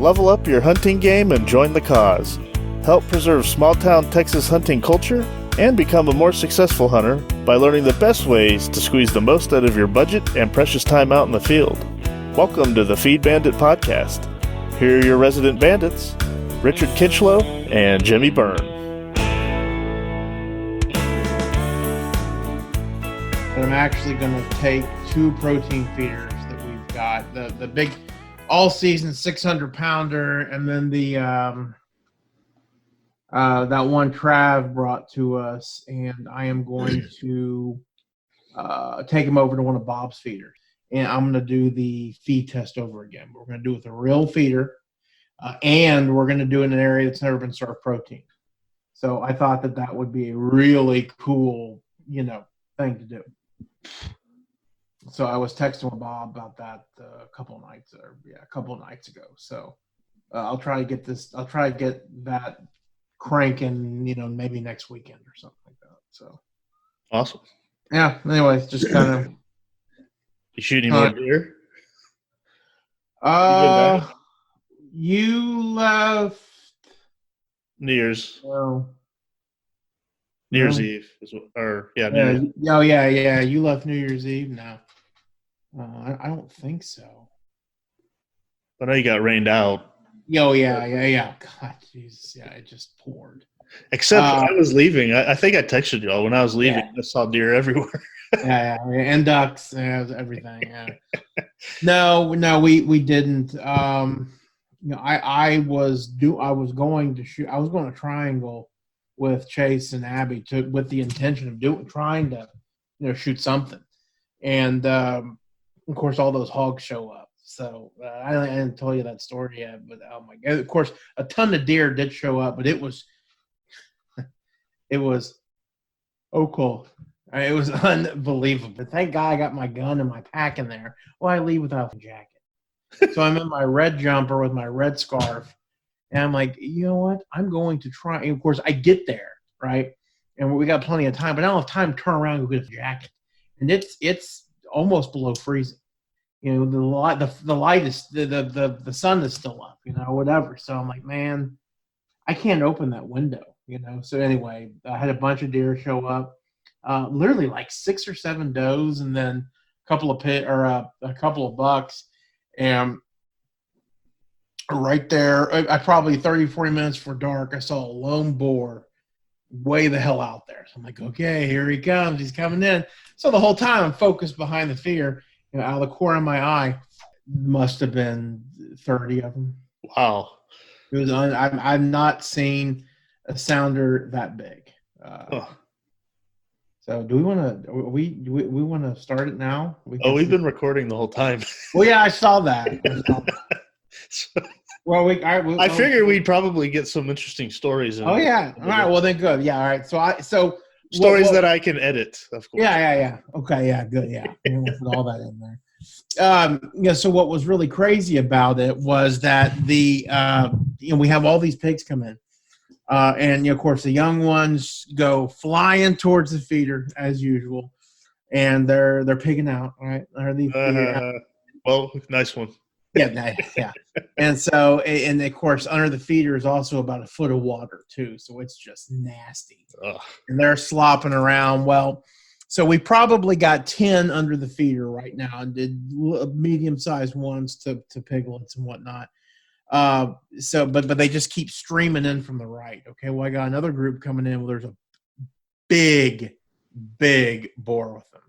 Level up your hunting game and join the cause. Help preserve small-town Texas hunting culture and become a more successful hunter by learning the best ways to squeeze the most out of your budget and precious time out in the field. Welcome to the Feed Bandit Podcast. Here are your resident bandits, Richard Kinchlow and Jimmy Byrne. I'm actually going to take 2 protein feeders that we've got, the big all-season 600-pounder, and then the that one Trav brought to us, and I am going to take him over to one of Bob's feeders, and I'm going to do the feed test over again. We're going to do it with a real feeder, and we're going to do it in an area that's never been served protein. So I thought that would be a really cool, thing to do. So I was texting with Bob about that a couple of nights ago. So I'll try to get that cranking, maybe next weekend or something like that. So awesome. Yeah. Anyways, just kind of. You shooting more deer? You left New Year's. Well, New Year's Eve, New Year's. Oh yeah. You left New Year's Eve? No, I don't think so. I know you got rained out. Oh yeah. God, Jesus, yeah, it just poured. Except I was leaving. I think I texted y'all when I was leaving. Yeah. I saw deer everywhere. yeah, and ducks, everything. Yeah. No, we didn't. I was going to shoot. I was going to triangle with Chase and Abby with the intention of trying to, shoot something. And, of course, all those hogs show up. So I didn't tell you that story yet, but oh my God. Of course, a ton of deer did show up, but it was cool. It was unbelievable. But thank God I got my gun and my pack in there. Well, I leave without a jacket. So I'm in my red jumper with my red scarf. And I'm like, you know what? I'm going to try. And of course, I get there, right? And we got plenty of time, but I don't have time to turn around and go get a jacket. And it's almost below freezing. The light is the sun is still up, whatever. So I'm like, man, I can't open that window, So anyway, I had a bunch of deer show up, literally like 6 or 7 does, and then a couple of bucks, and right there, I probably 30, 40 minutes before dark, I saw a lone boar way the hell out there. So I'm like, okay, here he comes. He's coming in. So the whole time I'm focused behind the feeder, out of the corner of my eye, must have been 30 of them. Wow. It was I've not seen a sounder that big. So do we want to start it now? We've been recording the whole time. Well, yeah, I saw that. Well, I figured we'd probably get some interesting stories. Oh yeah. All right. Well, then good. Yeah. All right. So stories that I can edit, of course. Yeah. Okay. Yeah. Good. Yeah. We'll put all that in there. So what was really crazy about it was that we have all these pigs come in, and of course the young ones go flying towards the feeder as usual, and they're pigging out. Right? Well, nice one. Yeah. And so, and of course, under the feeder is also about a foot of water too. So it's just nasty. Ugh. And they're slopping around. Well, so we probably got 10 under the feeder right now, and did medium-sized ones to piglets and whatnot. But they just keep streaming in from the right. Okay. Well, I got another group coming in. Well, there's a big boar with them.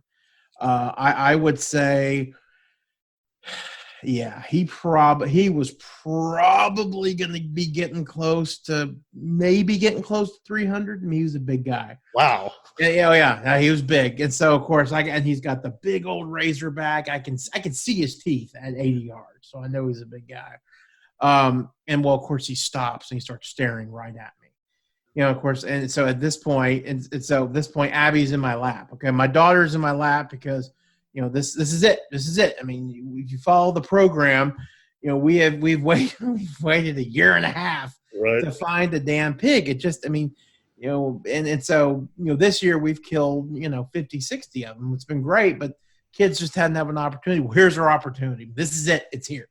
I would say, yeah, he was probably going to be getting close to 300. I mean, he was a big guy. Wow. Yeah, he was big. And so, of course, and he's got the big old razorback. I can see his teeth at 80 yards, so I know he's a big guy. And, well, of course, he stops and he starts staring right at me. Of course, and so at this point, Abby's in my lap. Okay, my daughter's in my lap because – this is it. This is it. I mean, if you follow the program, we've waited a year and a half to find a damn pig. It just, and so this year we've killed 50, 60 of them. It's been great, but kids just hadn't had an opportunity. Well, here's our opportunity. This is it. It's here.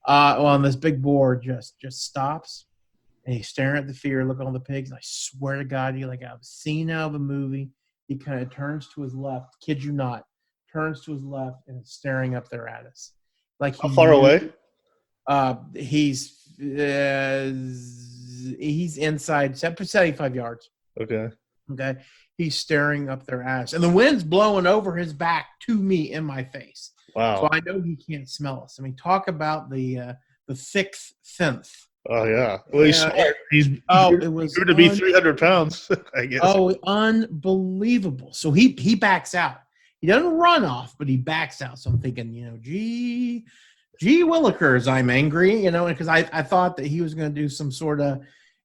Well, and this big boar just stops, and he's staring at the feeder, looking at the pigs. And I swear to God, you like I've seen out of a movie. He kind of turns to his left. Kid you not, turns to his left and is staring up there at us. Like How far away? He's inside 75 yards. Okay. He's staring up their ass, and the wind's blowing over his back to me in my face. Wow. So I know he can't smell us. I mean, talk about the sixth sense. Oh yeah. Well, he's smart. It was going to be 300 pounds, I guess. Oh, unbelievable! So he backs out. He doesn't run off, but he backs out. So I'm thinking, gee willikers, I'm angry, because I thought that he was going to do some sort of,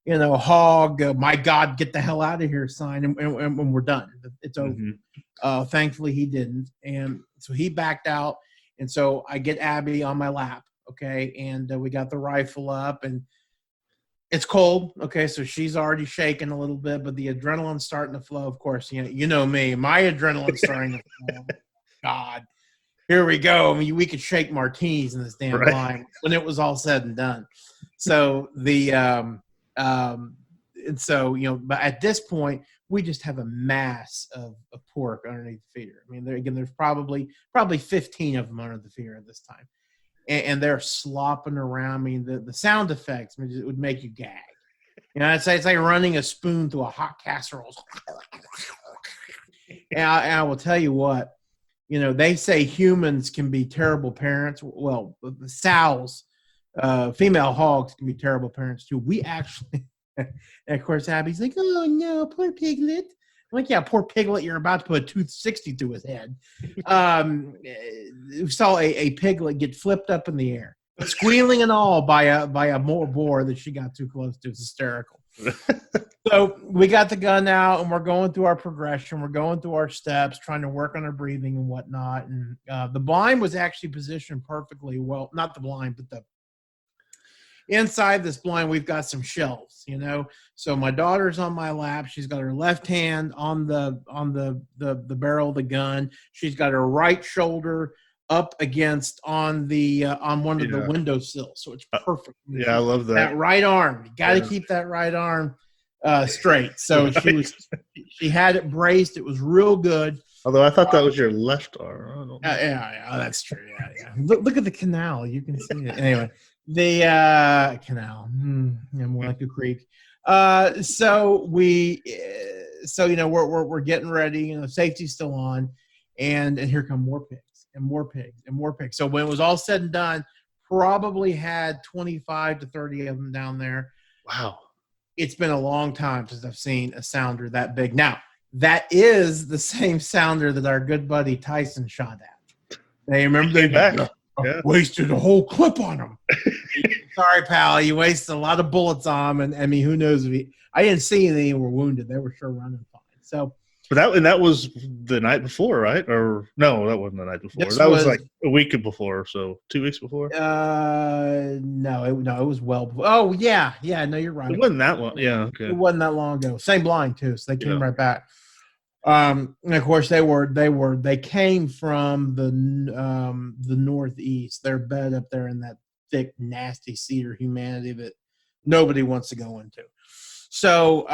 hog, my God, get the hell out of here sign, and we're done. It's over. Mm-hmm. Thankfully, he didn't. And so he backed out. And so I get Abby on my lap, okay? And we got the rifle up, and it's cold, okay? So she's already shaking a little bit, but the adrenaline's starting to flow, of course. You know me. My adrenaline's starting to flow. God. Here we go. I mean, we could shake martinis in this damn line when it was all said and done. So but at this point, we just have a mass of pork underneath the feeder. I mean, there's probably 15 of them under the feeder at this time, and they're slopping around. I mean, the sound effects, it would make you gag. It's like running a spoon through a hot casserole. And I will tell you what. They say humans can be terrible parents. Well, the sows, female hogs can be terrible parents too. We actually, and of course, Abby's like, oh no, poor piglet. I'm like, yeah, poor piglet, you're about to put a 260 through his head. We saw a piglet get flipped up in the air, squealing and all by a boar that she got too close to. It's hysterical. So we got the gun out, and we're going through our progression. We're going through our steps, trying to work on our breathing and whatnot. And the blind was actually positioned perfectly well. Not the blind, but the inside this blind, we've got some shelves, So my daughter's on my lap. She's got her left hand on the barrel of the gun. She's got her right shoulder up against on one of the windowsills. So it's perfect. Yeah, I love that. That right arm. You got to keep that right arm straight. So she had it braced. It was real good. Although I thought that was your left arm. Yeah, that's true. Yeah. Look at the canal. You can see it. Anyway, the canal. More like a creek. So we're getting ready. Safety's still on, and here come more pigs. And more pigs. So when it was all said and done, probably had 25 to 30 of them down there. Wow. It's been a long time since I've seen a sounder that big. Now, that is the same sounder that our good buddy Tyson shot at. Now, you remember they back? Wasted a whole clip on him. Sorry, pal. You wasted a lot of bullets on him. And I mean, who knows if I didn't see any were wounded. They were sure running fine. So, but that was the night before, right? Or no, that wasn't the night before. That was like a week before, so 2 weeks before. No, it was well before. Oh yeah, no, you're right. It wasn't that long. Yeah, okay. It wasn't that long ago. Same blind too, so they came right back. And of course they came from the northeast. They're bed up there in that thick, nasty cedar humanity that nobody wants to go into. So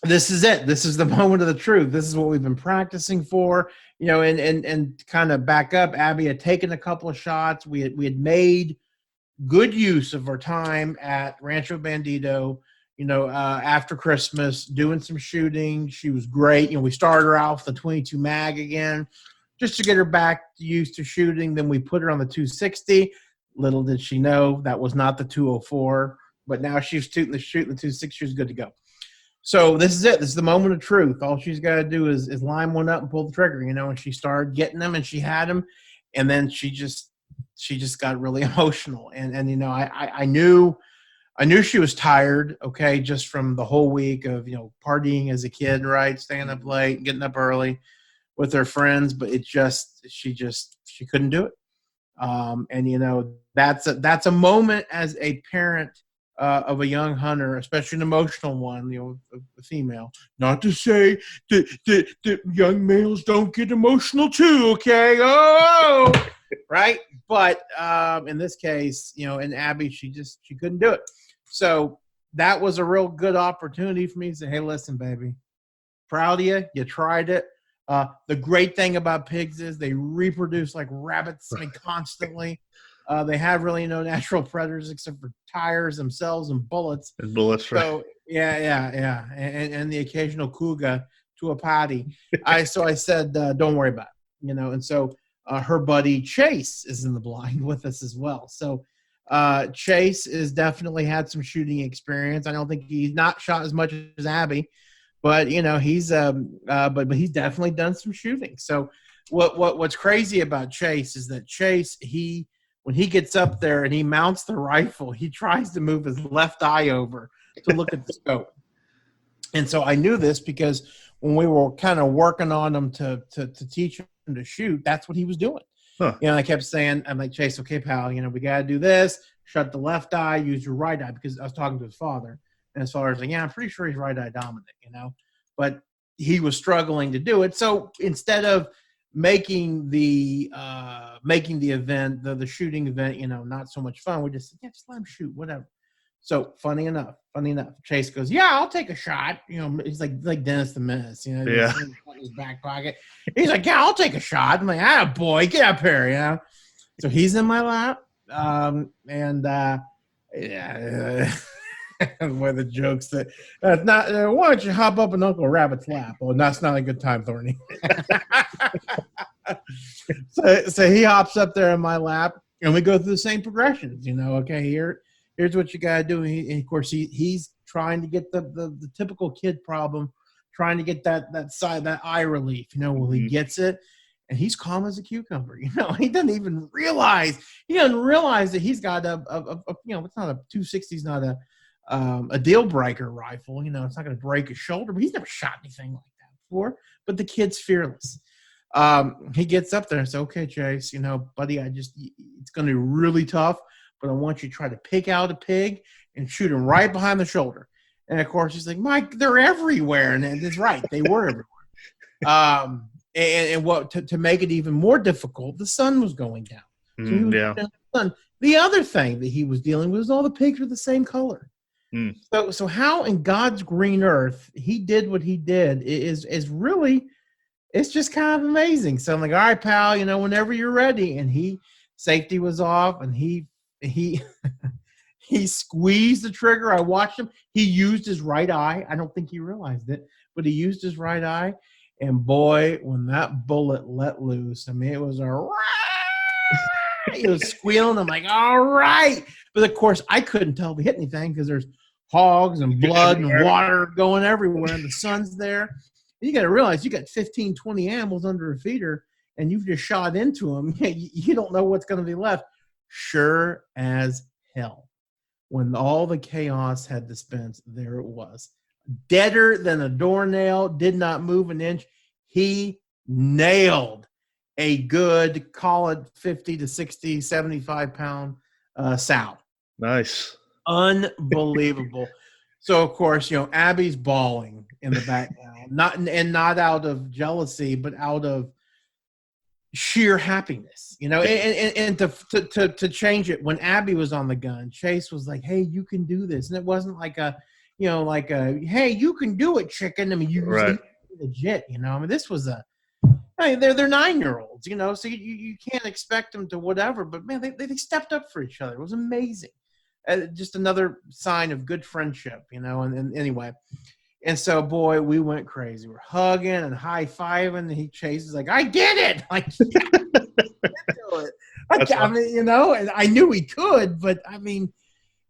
this is it. This is the moment of the truth. This is what we've been practicing for, and kind of back up. Abby had taken a couple of shots. We had made good use of our time at Rancho Bandito, after Christmas, doing some shooting. She was great. We started her out with the 22 mag again, just to get her back used to shooting. Then we put her on the 260. Little did she know that was not the 204, but now she's shooting the 260. She's good to go. So this is it. This is the moment of truth. All she's got to do is line one up and pull the trigger, and she started getting them and she had them. And then she just got really emotional. And I knew she was tired, okay, just from the whole week of, partying as a kid, right? Staying up late, getting up early with her friends, but she couldn't do it. That's a moment as a parent of a young hunter, especially an emotional one, a female. Not to say that young males don't get emotional too, okay? Oh, right? But in this case, and Abby, she couldn't do it. So that was a real good opportunity for me to say, hey, listen, baby, proud of you. You tried it. The great thing about pigs is they reproduce like rabbits constantly. They have really no natural predators except for tires themselves and bullets. And bullets, right? So yeah, and the occasional cougar to a potty. I said, don't worry about it, and so her buddy Chase is in the blind with us as well. So Chase is definitely had some shooting experience. I don't think he's not shot as much as Abby, but he's but he's definitely done some shooting. So what's crazy about Chase is that Chase, when he gets up there and he mounts the rifle, he tries to move his left eye over to look at the scope. And so I knew this because when we were kind of working on him to teach him to shoot, that's what he was doing. Huh. I kept saying, I'm like, Chase, okay, pal, we got to do this. Shut the left eye, use your right eye, because I was talking to his father. And his father was like, yeah, I'm pretty sure he's right eye dominant, But he was struggling to do it. So instead of making the event, the shooting event, not so much fun, we just said, yeah, just let him shoot, whatever. So funny enough, Chase goes, yeah, I'll take a shot. He's like Dennis the Menace, Yeah. in his back pocket. He's like, yeah, I'll take a shot. I'm like, ah, boy, get up here, So he's in my lap, where the jokes that not. Why don't you hop up in Uncle Rabbit's lap? Well, that's not a good time, Thorny. So he hops up there in my lap, and we go through the same progressions. Okay, here's what you gotta do. And of course, he's trying to get the typical kid problem, trying to get that eye relief. Well, he gets it, and he's calm as a cucumber. He doesn't even realize that he's got a it's not a 260, not a deal breaker rifle. It's not going to break his shoulder, but he's never shot anything like that before. But the kid's fearless. He gets up there and says, okay, Chase, buddy, it's going to be really tough, but I want you to try to pick out a pig and shoot him right behind the shoulder. And of course, he's like, Mike, they're everywhere. And it's right. They were everywhere. And what to make it even more difficult, the sun was going down. So he was down in the sun. The other thing that he was dealing with was all the pigs were the same color. So how in God's green earth he did what he did is really, it's just kind of amazing. So I'm like, all right, pal, whenever you're ready. And safety was off, and he he squeezed the trigger. I watched him. He used his right eye. I don't think he realized it, but he used his right eye. And boy, when that bullet let loose, it was it was squealing. I'm like, all right. But of course, I couldn't tell if he hit anything because there's hogs and blood and water going everywhere, and the sun's there. You got to realize you got 15, 20 animals under a feeder, and you've just shot into them. You don't know what's going to be left. Sure as hell. When all the chaos had dispensed, there it was. Deader than a doornail, did not move an inch. He nailed a good, call it 50 to 60, 75-pound sow. Nice. Unbelievable. So, of course, Abby's bawling in the background, not out of jealousy, but out of sheer happiness, and to change it. When Abby was on the gun, Chase was like, hey, you can do this. And it wasn't like hey, you can do it, chicken. You right. Legit, this was they're 9-year-olds, so you can't expect them to whatever, but man, they stepped up for each other. It was amazing. Just another sign of good friendship, and anyway. And so, boy, we went crazy. We're hugging and high-fiving, and he chases like, I did it! Like, yeah, do it. And I knew he could, but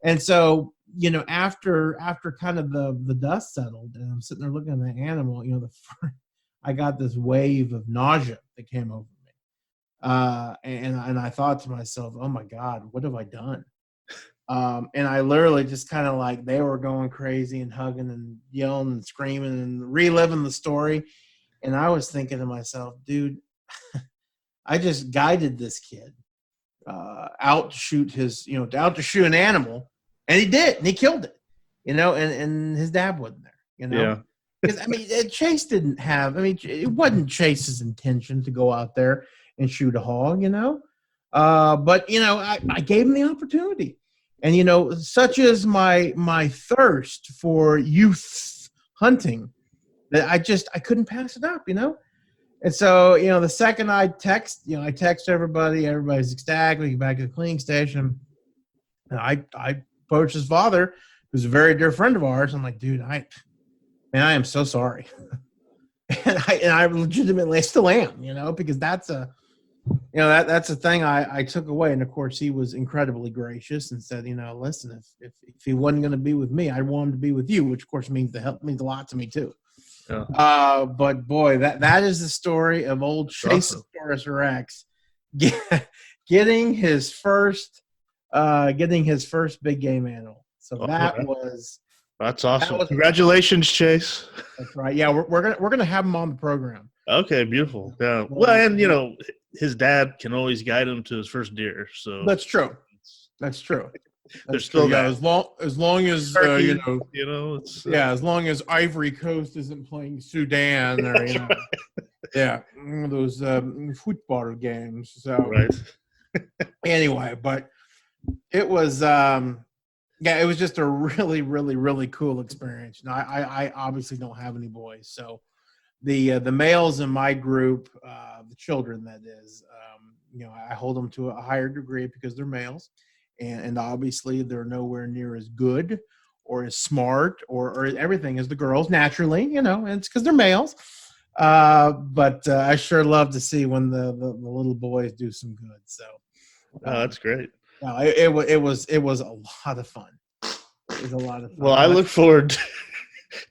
and so, after kind of the dust settled, and I'm sitting there looking at the animal, I got this wave of nausea that came over me. And I thought to myself, oh my God, what have I done? And I literally just kind of like, they were going crazy and hugging and yelling and screaming and reliving the story. And I was thinking to myself, dude, I just guided this kid out to shoot out to shoot an animal. And he did, and he killed it, and his dad wasn't there, Yeah. Because, Chase didn't have, it wasn't Chase's intention to go out there and shoot a hog, But I gave him the opportunity, and such is my thirst for youth hunting that I couldn't pass it up. And so, the second I text everybody, everybody's ecstatic. We get back to the cleaning station. And I approached his father, who's a very dear friend of ours. I'm like, dude, I am so sorry. and I legitimately still am, because that's that's a thing I took away. And of course he was incredibly gracious and said, listen, if he wasn't going to be with me, I want him to be with you, which of course means a lot to me too. Yeah. But boy, that is the story of old Chase Rex getting his first big game animal. So that's awesome. Congratulations, Chase. That's right. Yeah, we're gonna have him on the program. Okay, beautiful. Yeah. Well, and his dad can always guide him to his first deer. So that's true. There's still that. As long as Turkey, as long as Ivory Coast isn't playing Sudan or those football games. So right. Anyway, but it was it was just a really, really, really cool experience. I obviously don't have any boys, so the males in my group, the children, that is, I hold them to a higher degree because they're males. And obviously they're nowhere near as good or as smart or everything as the girls, naturally, and it's because they're males. But I sure love to see when the little boys do some good. So that's great. No, it was a lot of fun. It was a lot of fun. Well, I look forward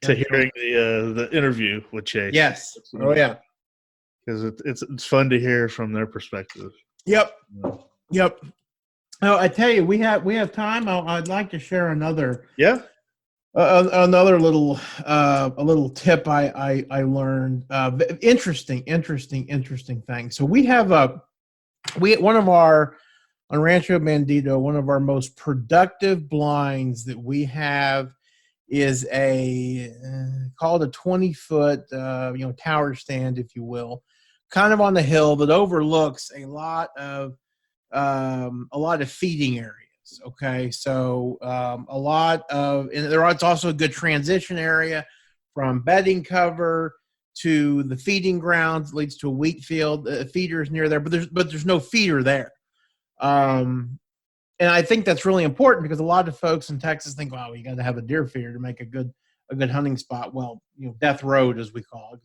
to hearing the interview with Chase. Yes. Oh yeah. Because it's fun to hear from their perspective. Yep. Yep. Oh, I tell you, we have time. I'd like to share another. Yeah. Another little tip I learned. Interesting thing. So we have one of our on Rancho Bandito, one of our most productive blinds that we have is called a 20-foot tower stand, if you will, kind of on the hill that overlooks a lot of feeding areas. Okay, so it's also a good transition area from bedding cover to the feeding grounds. It leads to a wheat field. Feeders near there, but there's no feeder there. And I think that's really important because a lot of folks in Texas think, wow, you got to have a deer feeder to make a good hunting spot. Well, Death Road, as we call it,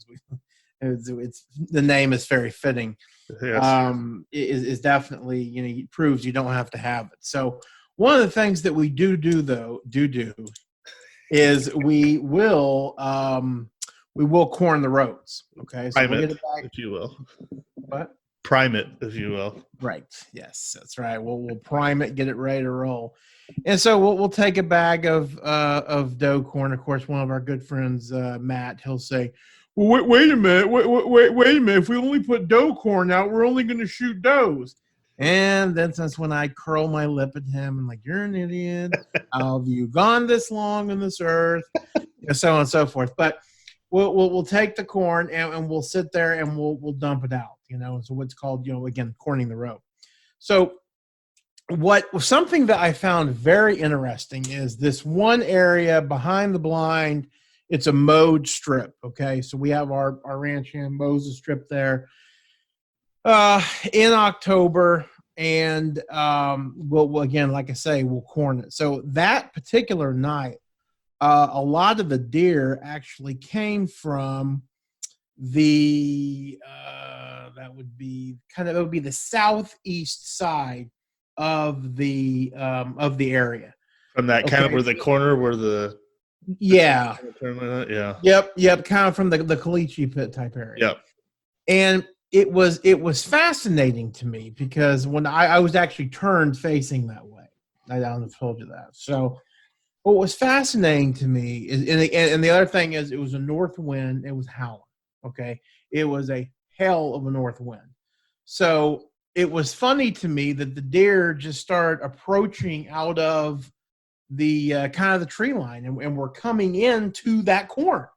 because the name is very fitting. Yes. Is definitely, proves you don't have to have it. So one of the things that we do is we will corn the roads. Okay. So prime it, if you will. What? Prime it, if you will. Right. Yes, that's right. We'll prime it, get it ready to roll. And so we'll take a bag of dough corn. Of course, one of our good friends, Matt, he'll say, well, wait a minute. Wait a minute. If we only put dough corn out, we're only going to shoot does. And then that's when I curl my lip at him and like, you're an idiot. How have you gone this long on this earth? So on and so forth. But we'll take the corn and we'll sit there and we'll dump it out. So what's called, again, corning the row. So something that I found very interesting is this one area behind the blind. It's a mowed strip. Okay. So we have our ranch hand mows a strip there in October. And we'll again, like I say, we'll corn it. So that particular night, a lot of the deer actually came from the it would be the southeast side of the area. From that kind of where the corner where the yeah. Yep. Kind of from the caliche pit type area. Yep. And it was fascinating to me because when I was actually turned facing that way. I don't have told you that. So what was fascinating to me is, and the other thing is, it was a north wind. It was howling. Okay. It was a hell of a north wind. So it was funny to me that the deer just started approaching out of the kind of the tree line and we're coming into that corn.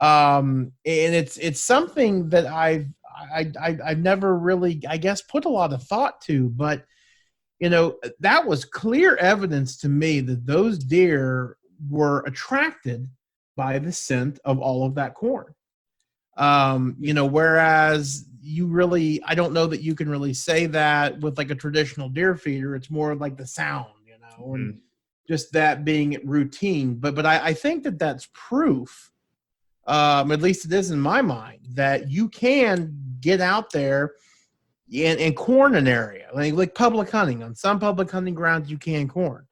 And it's something that I I never really, I guess, put a lot of thought to, but that was clear evidence to me that those deer were attracted by the scent of all of that corn. Whereas I don't know that you can really say that with like a traditional deer feeder. It's more like the sound, and just that being routine. But I think that that's proof, at least it is in my mind, that you can get out there and corn an area, like public hunting. On some public hunting grounds, you can corn.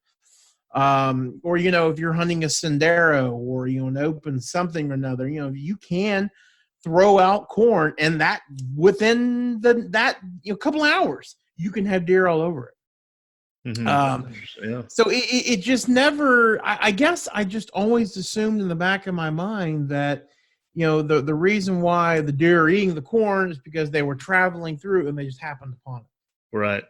Or, if you're hunting a sendero or, an open something or another, you can throw out corn, and that within a couple of hours, you can have deer all over it. So it just never, I guess I just always assumed in the back of my mind that, the reason why the deer are eating the corn is because they were traveling through and they just happened upon it. Right.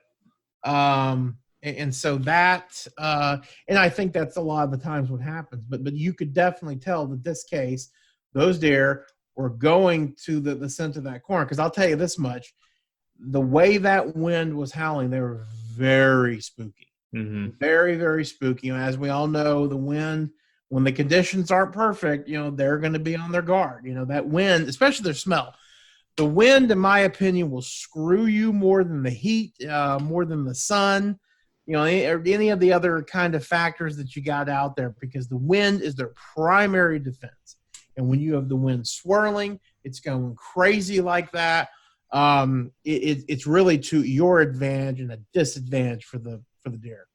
And so that, and I think that's a lot of the times what happens, but you could definitely tell that this case, those deer were going to the scent of that corn. Because I'll tell you this much, the way that wind was howling, they were very spooky. Very, very spooky. As we all know, the wind, when the conditions aren't perfect, they're going to be on their guard. That wind, especially their smell. The wind, in my opinion, will screw you more than the heat, more than the sun, any of the other kind of factors that you got out there, because the wind is their primary defense. And when you have the wind swirling, it's going crazy like that. It's really to your advantage and a disadvantage for the deer.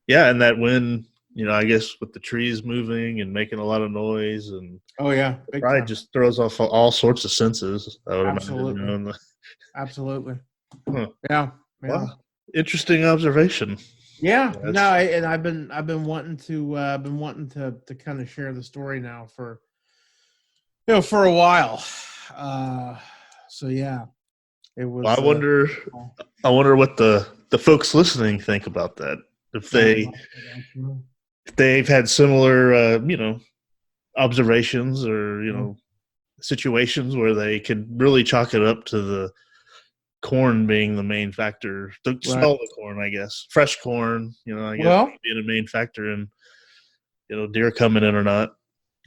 Yeah, and that wind, I guess with the trees moving and making a lot of noise, and it probably just throws off all sorts of senses. I would imagine. Absolutely. Huh. Yeah. Wow. Interesting observation. Yeah. No, and I've been wanting to kind of share the story now for a while. So yeah, it was. Well, I wonder what the folks listening think about that. If they've had similar, observations or situations where they can really chalk it up to the corn being the main factor, the smell of the corn, I guess, fresh corn, I guess being a main factor in, deer coming in or not.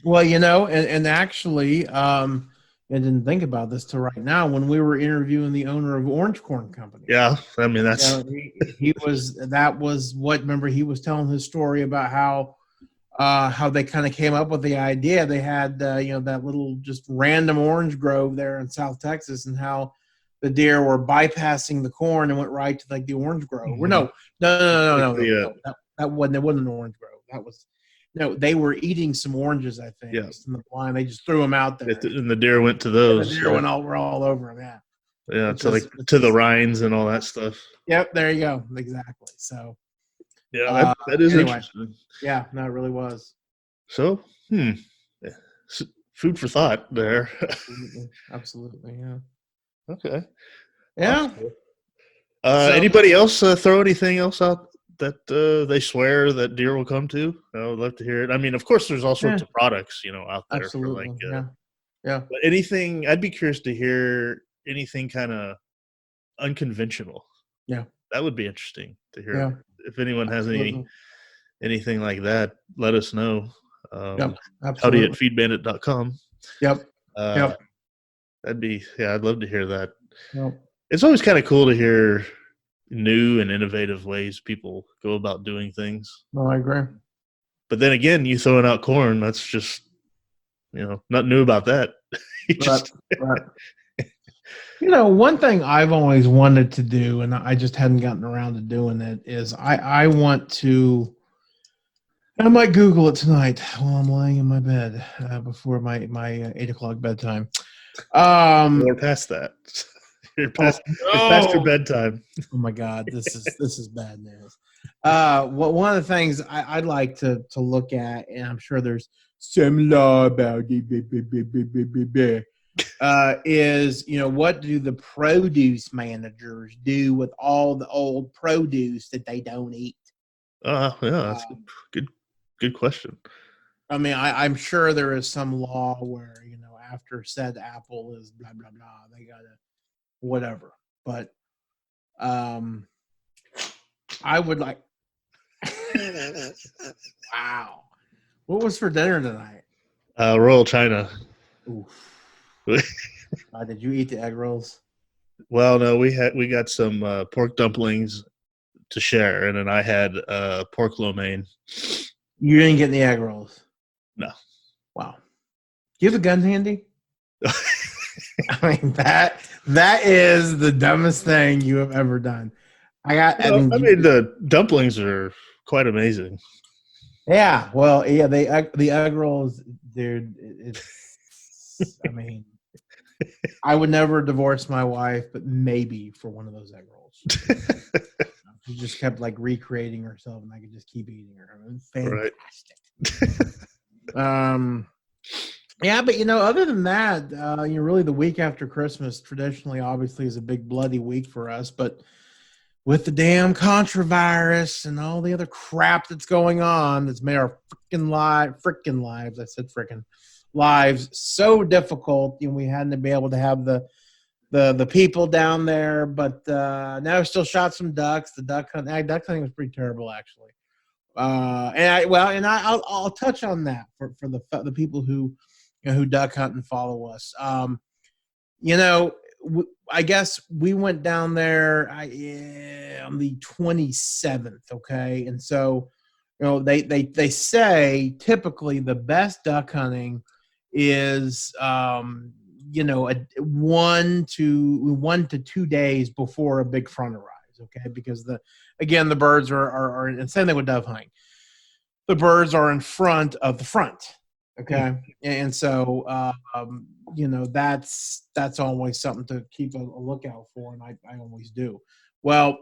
Well, and actually, I didn't think about this till right now when we were interviewing the owner of Orange Corn Company. Yeah, I mean that's that was what. Remember, he was telling his story about how they kind of came up with the idea. They had that little just random orange grove there in South Texas, and how the deer were bypassing the corn and went right to like the orange grove. No. That wasn't an orange grove. That was. No, they were eating some oranges, I think. Yeah. In the blind, they just threw them out there, and the deer went to those. The deer were all over them. Yeah, yeah, to the rinds and all that stuff. Yep, there you go. Exactly. So, yeah, that is interesting. Yeah, no, it really was. So, food for thought there. Absolutely, yeah. Okay. Yeah. Anybody else throw anything else out that they swear that deer will come to? I would love to hear it. I mean, of course, there's all sorts of products, out there. Absolutely. For But anything, I'd be curious to hear anything kind of unconventional. Yeah. That would be interesting to hear. Yeah. If anyone has anything like that, let us know. Howdy at feedbandit.com. Yep. That'd be, I'd love to hear that. Yep. It's always kind of cool to hear new and innovative ways people go about doing things. No, I agree. But then again, you throwing out corn, that's just, nothing new about that. Right. One thing I've always wanted to do, and I just hadn't gotten around to doing it, is I want to, I might Google it tonight while I'm lying in my bed before my 8 o'clock bedtime. We're past that. It's past your bedtime. Oh my God, this is bad news. One of the things I'd like to look at, and I'm sure there's some law about it, is what do the produce managers do with all the old produce that they don't eat? That's good question. I mean, I'm sure there is some law where after said apple is blah, blah, blah. They got to whatever. But I would like – wow. What was for dinner tonight? Royal China. Oof. Did you eat the egg rolls? Well, no, we got some pork dumplings to share, and then I had pork lo mein. You didn't get the egg rolls? No. Wow. Do you have a gun handy? I mean, that is the dumbest thing you have ever done. The dumplings are quite amazing. Yeah, well, yeah, the egg rolls, dude. It's, I mean, I would never divorce my wife, but maybe for one of those egg rolls. She just kept like recreating herself, and I could just keep eating her. It was fantastic. Right. Yeah, but other than that, really the week after Christmas traditionally, obviously, is a big bloody week for us. But with the damn controvirus and all the other crap that's going on, that's made our freaking lives. I said freaking lives so difficult. We hadn't to be able to have the people down there, but now we still shot some ducks. The duck hunting was pretty terrible, actually. I'll touch on that for the people who duck hunt and follow us. I guess we went down there on the 27th. Okay. And so, they say typically the best duck hunting is, 1 to 2 days before a big front arrives. Okay. Because the birds are and same thing with dove hunting. The birds are in front of the front. Okay. And so, that's always something to keep a lookout for. And I always do. Well,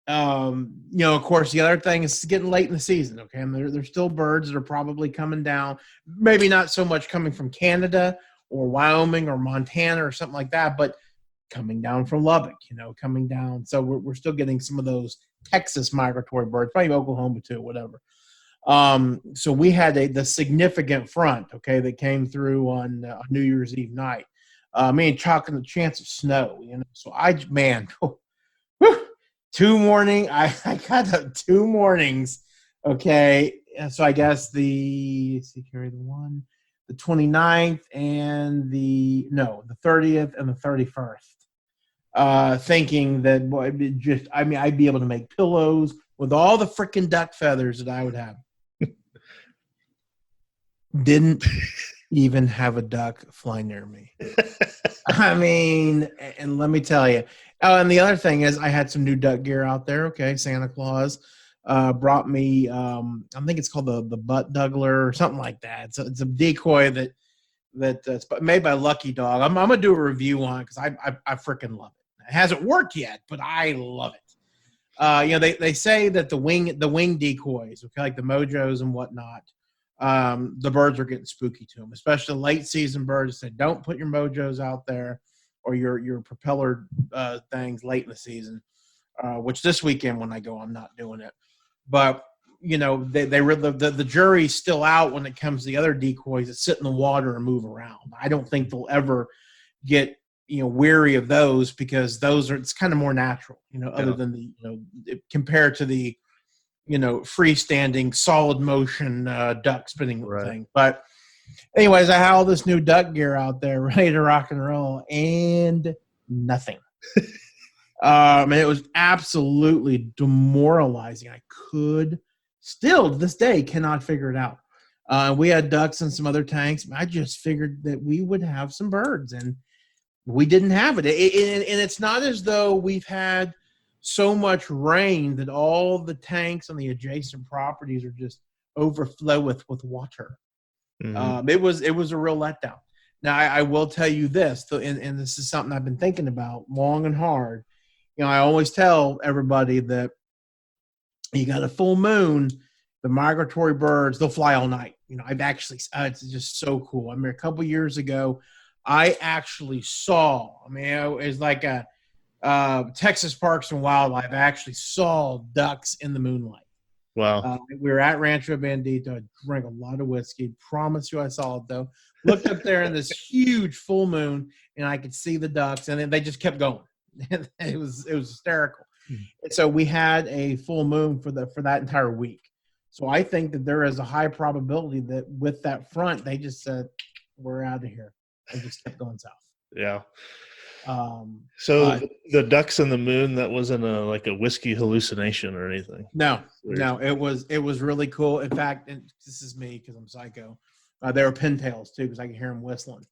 of course, the other thing is it's getting late in the season. Okay. And there's still birds that are probably coming down, maybe not so much coming from Canada or Wyoming or Montana or something like that, but coming down from Lubbock, coming down. So we're still getting some of those Texas migratory birds, probably Oklahoma too, whatever. So we had the significant front, okay, that came through on New Year's Eve night. Chalking the chance of snow, So I got up 2 mornings, okay. And so I guess the 29th and the 30th and the 31st, thinking that I'd be able to make pillows with all the freaking duck feathers that I would have. Didn't even have a duck fly near me. And let me tell you. Oh, and the other thing is I had some new duck gear out there. Okay, Santa Claus brought me, I think it's called the butt juggler or something like that. It's a decoy that's made by Lucky Dog. I'm going to do a review on it because I freaking love it. It hasn't worked yet, but I love it. They say that the wing decoys, okay, like the mojos and whatnot, the birds are getting spooky to them, especially late season birds. Say don't put your mojos out there or your propeller things late in the season. Which this weekend when I go, I'm not doing it. But the jury's still out when it comes to the other decoys that sit in the water and move around. I don't think they'll ever get weary of those because it's kind of more natural, other than compared to the freestanding solid motion duck spinning thing. But anyways, I had all this new duck gear out there ready to rock and roll and nothing. And it was absolutely demoralizing. I could still to this day cannot figure it out. We had ducks in some other tanks. I just figured that we would have some birds and we didn't have it. And it's not as though we've had so much rain that all the tanks on the adjacent properties are just overflow with water. Mm-hmm. It was a real letdown. Now I will tell you this, and this is something I've been thinking about long and hard. I always tell everybody that you got a full moon, the migratory birds, they'll fly all night. I've actually, it's just so cool. A couple years ago, I actually saw, it was like a Texas Parks and Wildlife. I actually saw ducks in the moonlight. Wow. We were at Rancho Bandito. I drank a lot of whiskey. Promise you I saw it, though. Looked up there in this huge full moon, and I could see the ducks, and then they just kept going. It was hysterical. And so we had a full moon for that entire week. So I think that there is a high probability that with that front, they just said, we're out of here. And just kept going south. Yeah. So the ducks and the moon, that wasn't like a whiskey hallucination or anything. No, it was really cool. In fact, and this is me because I'm psycho. They were pintails too because I could hear them whistling.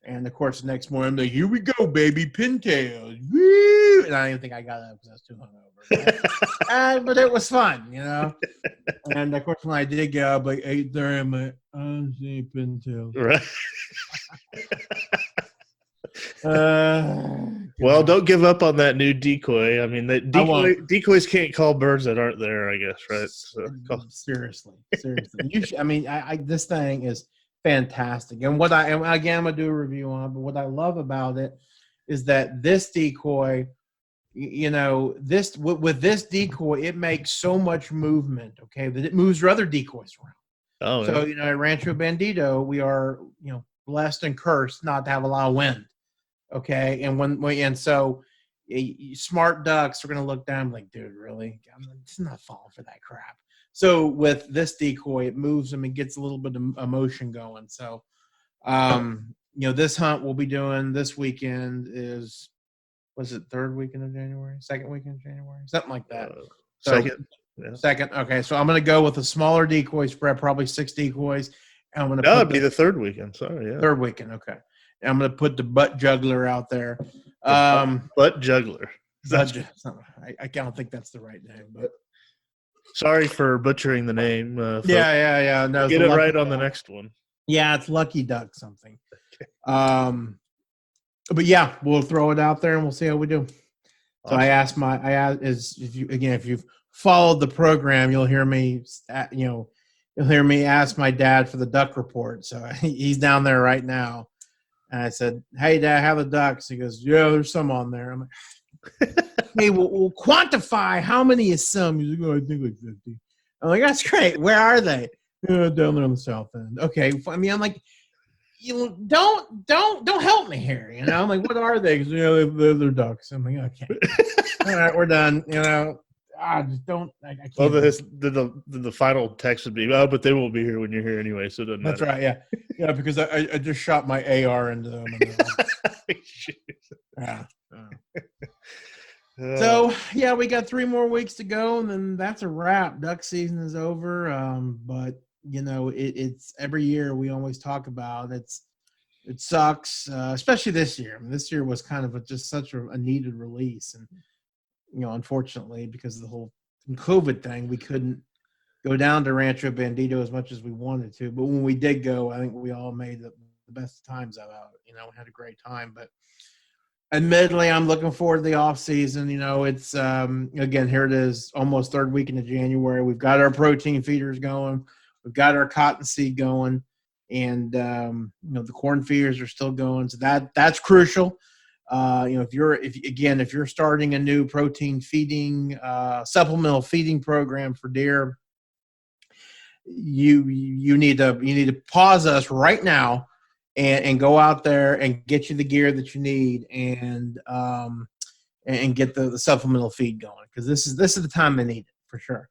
And of course, the next morning I'm like, "Here we go, baby, pintails!" Woo! And I didn't think I got up because I was too hungover. But it was fun, you know. And of course, when I did get up, like 8:30, I'm like, "I see pintails." Right. Well, don't give up on that new decoy. I mean, decoys can't call birds that aren't there, I guess, right? So, seriously. You should, I mean, this thing is fantastic. And I'm gonna do a review on it, but what I love about it is that this decoy, you know, with this decoy, it makes so much movement, okay, that it moves your other decoys around. Oh, so yeah. you know, at Rancho Bandito, we are, you know, blessed and cursed not to have a lot of wind. Okay, and so smart ducks are going to look down like, dude, really? I'm just not falling for that crap. So with this decoy, it moves them and gets a little bit of emotion going. So, you know, this hunt we'll be doing this weekend was it third weekend of January, second weekend of January, something like that. Second. Yeah. Second. Okay, so I'm going to go with a smaller decoy spread, probably 6 decoys. And I'm going to it'd be the third weekend. Sorry, yeah. Third weekend. Okay. I'm going to put the butt juggler out there. Butt juggler. I don't think that's the right name, but sorry for butchering the name. Yeah. No, get it right on the next one. Yeah, it's Lucky Duck something. Okay. But yeah, we'll throw it out there and we'll see how we do. So awesome. If you've followed the program, you'll hear me, ask my dad for the duck report. So he's down there right now. And I said, "Hey, Dad, how are the ducks?" He goes, "Yeah, there's some on there." I'm like, "Hey, we'll quantify how many is some." He's like, "Oh, I think like 50." I'm like, "That's great. Where are they?" Down there on the south end. Okay. I mean, I'm like, you don't help me here. You know, I'm like, "What are they?" Because they're ducks. I'm like, "Okay, all right, we're done." You know, just don't. I can't. Well, the final text would be, "Oh, but they won't be here when you're here anyway, so it doesn't matter." That's right. Yeah, because I just shot my AR into them. Yeah. So yeah, we got 3 more weeks to go, and then that's a wrap. Duck season is over. But you know, it's every year we always talk about it sucks, especially this year. I mean, this year was kind of just such a needed release, and you know, unfortunately, because of the whole COVID thing, we couldn't go down to Rancho Bandito as much as we wanted to. But when we did go, I think we all made the best times out of it. You know, we had a great time. But admittedly, I'm looking forward to the off season. You know, it's again, here it is, almost third weekend of January. We've got our protein feeders going. We've got our cottonseed going, and you know, the corn feeders are still going. So that's crucial. You know, if you're starting a new protein feeding, supplemental feeding program for deer, you need to pause us right now and go out there and get you the gear that you need and get the supplemental feed going, because this is the time they need it for sure.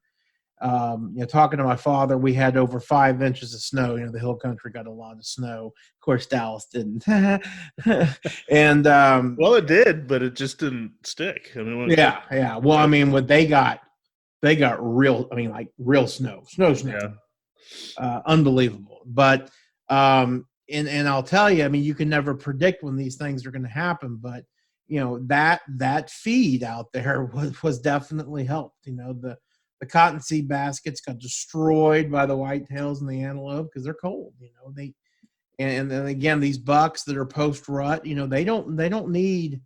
You know, talking to my father, we had over 5 inches of snow. You know, the hill country got a lot of snow. Of course, Dallas didn't. And well, it did, but it just didn't stick. I mean, yeah. Well, I mean, what they got real. I mean, like real snow. Yeah. Unbelievable. But and I'll tell you, I mean, you can never predict when these things are going to happen. But you know, that feed out there was definitely helped. You know, the cottonseed baskets got destroyed by the whitetails and the antelope because they're cold. You know, and then again, these bucks that are post rut, you know, they don't need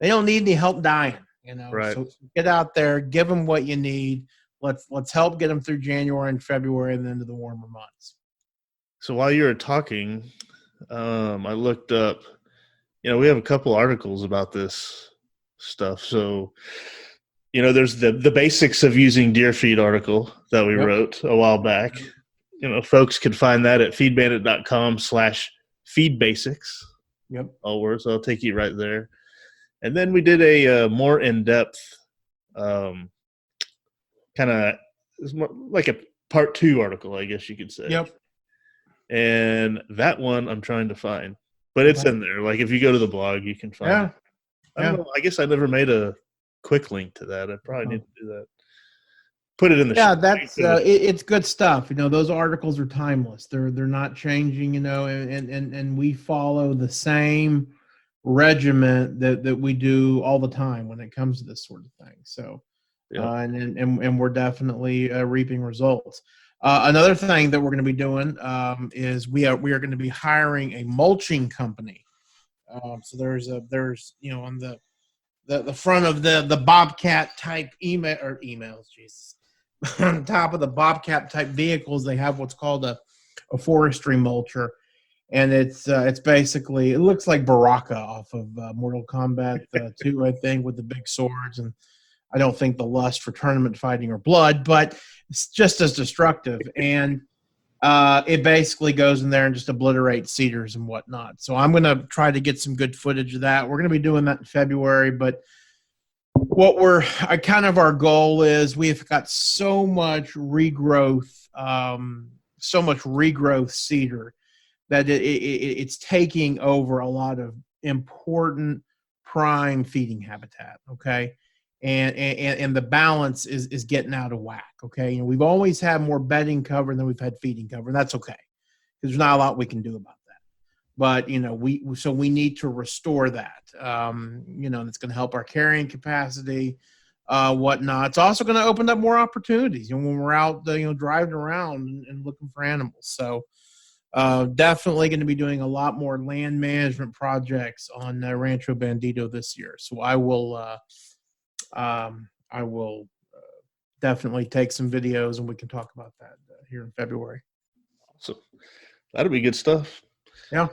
any help dying. You know, right. So get out there, give them what you need. Let's help get them through January and February and then to the warmer months. So while you were talking, I looked up. You know, we have a couple articles about this stuff. So there's the basics of using deer feed article that we wrote a while back. Folks can find that at feedbandit.com/feedbasics. Yep. All words. So I'll take you right there. And then we did a more in-depth kind of, it's more like a part 2 article, I guess you could say. Yep. And that one I'm trying to find, but it's in there. Like if you go to the blog, you can find it. I don't know. I guess I never made a quick link to that. I probably need to do that. Put it in the show. That's it's good stuff. Those articles are timeless. They're not changing. And we follow the same regiment that we do all the time when it comes to this sort of thing. So, and we're definitely reaping results. Another thing that we're going to be doing is we are going to be hiring a mulching company. So there's on the front of the Bobcat type emails, Jesus. On top of the Bobcat type vehicles, they have what's called a forestry mulcher, and it's basically, it looks like Baraka off of Mortal Kombat 2, I think, with the big swords, and I don't think the lust for tournament fighting or blood, but it's just as destructive, and it basically goes in there and just obliterates cedars and whatnot. So I'm going to try to get some good footage of that. We're going to be doing that in February, but what our goal is, we've got so much regrowth cedar that it's taking over a lot of important prime feeding habitat. Okay. And the balance is getting out of whack. Okay. We've always had more bedding cover than we've had feeding cover, and that's okay, because there's not a lot we can do about that. But, we need to restore that. It's going to help our carrying capacity, whatnot. It's also going to open up more opportunities, when we're out, driving around and looking for animals. So, definitely going to be doing a lot more land management projects on Rancho Bandito this year. So I will definitely take some videos, and we can talk about that here in February. So that'll be good stuff. Yeah.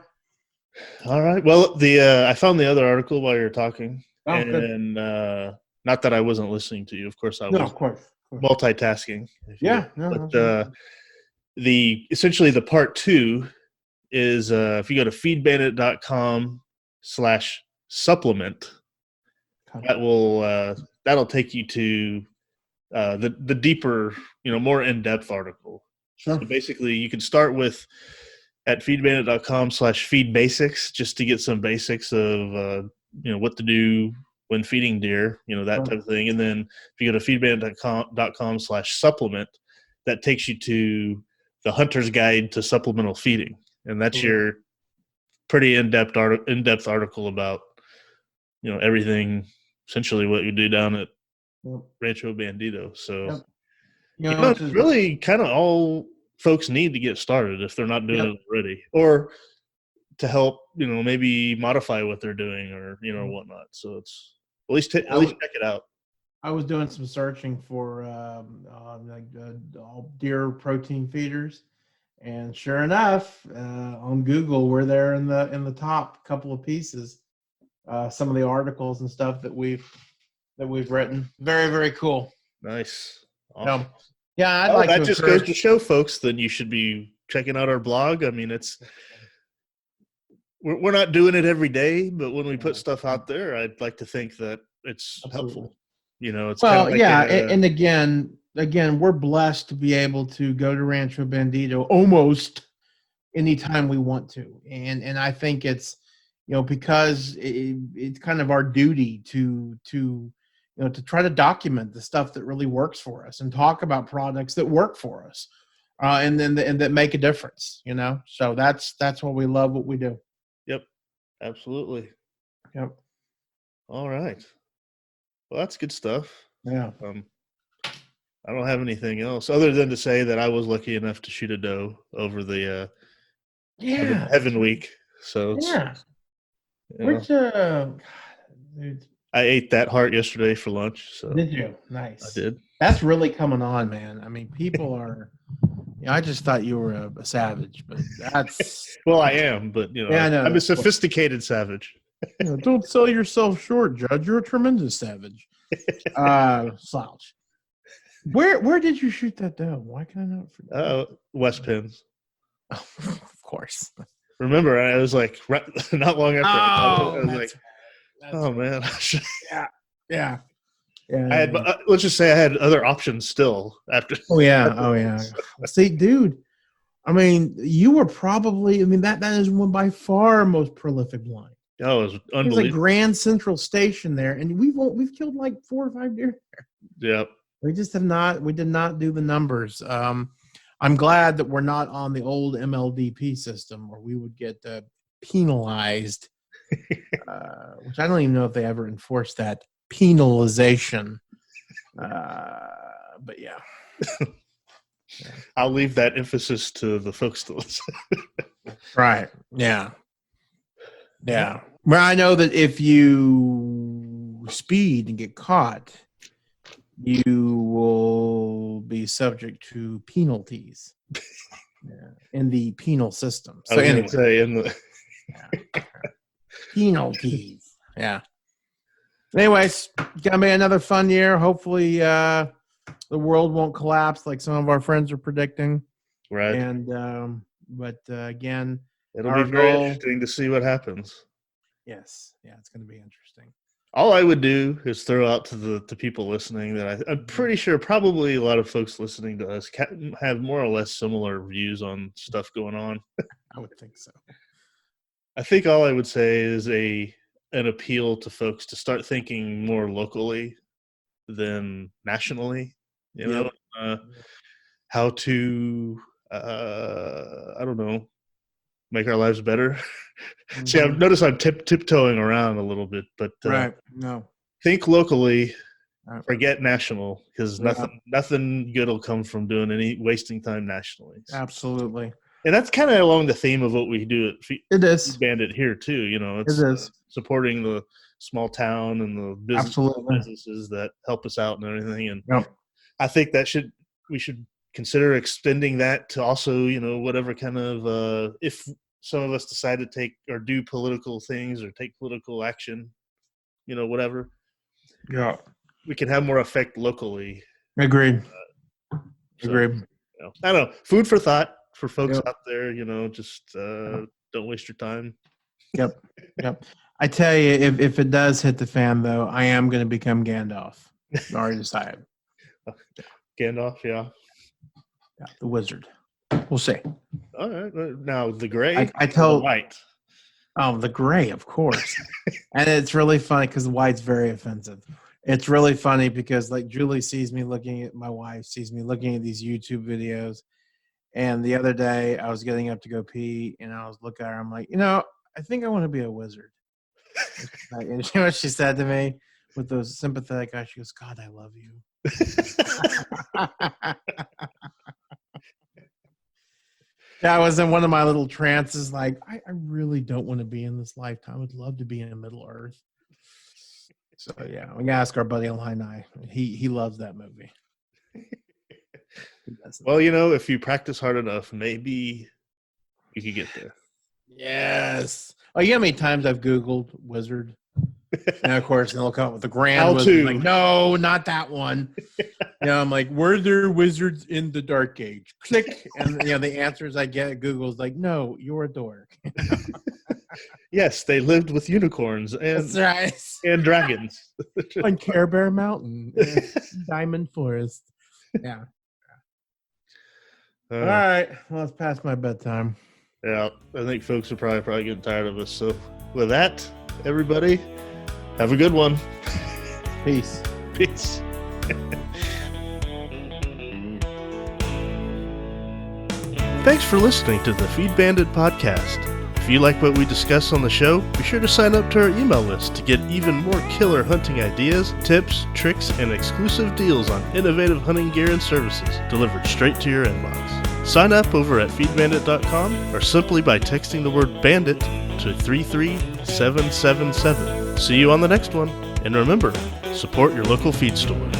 All right. Well, I found the other article while you were talking, and not that I wasn't listening to you. Of course, I was. Of course. Multitasking. But essentially the part 2 is if you go to feedbandit.com/supplement, that'll take you to the deeper, more in-depth article. Sure. So basically, you can start with at feedbandit.com/feedbasics just to get some basics of what to do when feeding deer, that type of thing. And then if you go to feedbandit.com/supplement, that takes you to the Hunter's Guide to Supplemental Feeding, and that's your pretty in-depth article about everything, essentially what you do down at Rancho Bandito. So it's really kind of all folks need to get started if they're not doing it already, or to help maybe modify what they're doing, or or whatnot. So it's at least check it out. I was doing some searching for all deer protein feeders, and sure enough, on Google, we're there in the top couple of pieces. Some of the articles and stuff that we've written. Very, very cool. Nice. Awesome. Yeah, I'd like that to just goes to show folks that you should be checking out our blog. I mean, we're not doing it every day, but when we put stuff out there, I'd like to think that it's helpful. It's and again, we're blessed to be able to go to Rancho Bandito almost anytime we want to, and I think it's because it's kind of our duty to try to document the stuff that really works for us and talk about products that work for us, and that make a difference. So that's why we love what we do. Yep, absolutely. Yep. All right. Well, that's good stuff. Yeah. I don't have anything else other than to say that I was lucky enough to shoot a doe over the Heaven Week. So Which I ate that heart yesterday for lunch. So did you? Nice. I did. That's really coming on, man. I mean, people are. I just thought you were a savage, but that's. Well, I am, but I know, I'm a sophisticated savage. Don't sell yourself short, Judge. You're a tremendous savage. Slouch. Where did you shoot that doe? Why can I not forget? West Pins. Oh, of course. Remember, I was like, not long after I was like, oh man. Yeah. I had, let's just say I had other options still after. Oh yeah. See, dude, I mean, you were probably, that is one by far most prolific blind. Oh, it was unbelievable. There's a Grand Central Station there, and we've killed like 4 or 5 deer there. Yep. We did not do the numbers. I'm glad that we're not on the old MLDP system where we would get penalized, which I don't even know if they ever enforced that penalization. But yeah. I'll leave that emphasis to the folks to listen. Right. Yeah. Yeah. Well, I know that if you speed and get caught, you will be subject to penalties in the penal system. So anyway, penalties. Yeah. Anyways, gonna be another fun year. Hopefully, the world won't collapse like some of our friends are predicting. Right. And again, it'll be very interesting to see what happens. Yes. Yeah, it's going to be interesting. All I would do is throw out to the people listening that I'm pretty sure probably a lot of folks listening to us have more or less similar views on stuff going on. I would think so. I think all I would say is an appeal to folks to start thinking more locally than nationally. You know, how to I don't know, make our lives better. Mm-hmm. See, I've noticed I'm tiptoeing around a little bit, but think locally, forget national, because nothing good will come from doing any wasting time nationally. Absolutely. And that's kind of along the theme of what we do at Feed Bandit here too. You know, it's supporting the small town and the businesses that help us out and everything. And I think we should consider extending that to also, you know, whatever kind of if some of us decide to take or do political things or take political action, you know, whatever. Yeah, we can have more effect locally. Agreed. Agreed. You know, I don't know. Food for thought for folks out there. You know, just don't waste your time. Yep. I tell you, if it does hit the fan, though, I am going to become Gandalf. I already decided. Gandalf, yeah, the wizard. We'll see. All right. Now the gray. I told the white. Oh, the gray, of course. And it's really funny because the white's very offensive. It's really funny because, like, Julie sees me looking at my wife, sees me looking at these YouTube videos. And the other day, I was getting up to go pee, and I was looking at her. I'm like, you know, I think I want to be a wizard. And you know what she said to me with those sympathetic eyes? She goes, God, I love you. I was in one of my little trances, like, I really don't want to be in this lifetime. I would love to be in Middle Earth. So, yeah, we can ask our buddy Illini. He loves that movie. Well, you know, if you practice hard enough, maybe you could get there. Yes. Oh, you know how many times I've Googled wizard? And, of course, they'll come up with the grand wizard. Like, no, not that one. You know, I'm like, were there wizards in the Dark Age? Click. And, you know, the answers I get at Google is like, no, you're a dork. Yes, they lived with unicorns and dragons. On Care Bear Mountain, Diamond Forest. Yeah. All right. Well, it's past my bedtime. Yeah, I think folks are probably getting tired of us. So with that, everybody, have a good one. Peace. Peace. Thanks for listening to the Feed Bandit Podcast. If you like what we discuss on the show, be sure to sign up to our email list to get even more killer hunting ideas, tips, tricks, and exclusive deals on innovative hunting gear and services delivered straight to your inbox. Sign up over at feedbandit.com or simply by texting the word bandit to 33777. See you on the next one. And remember, support your local feed store.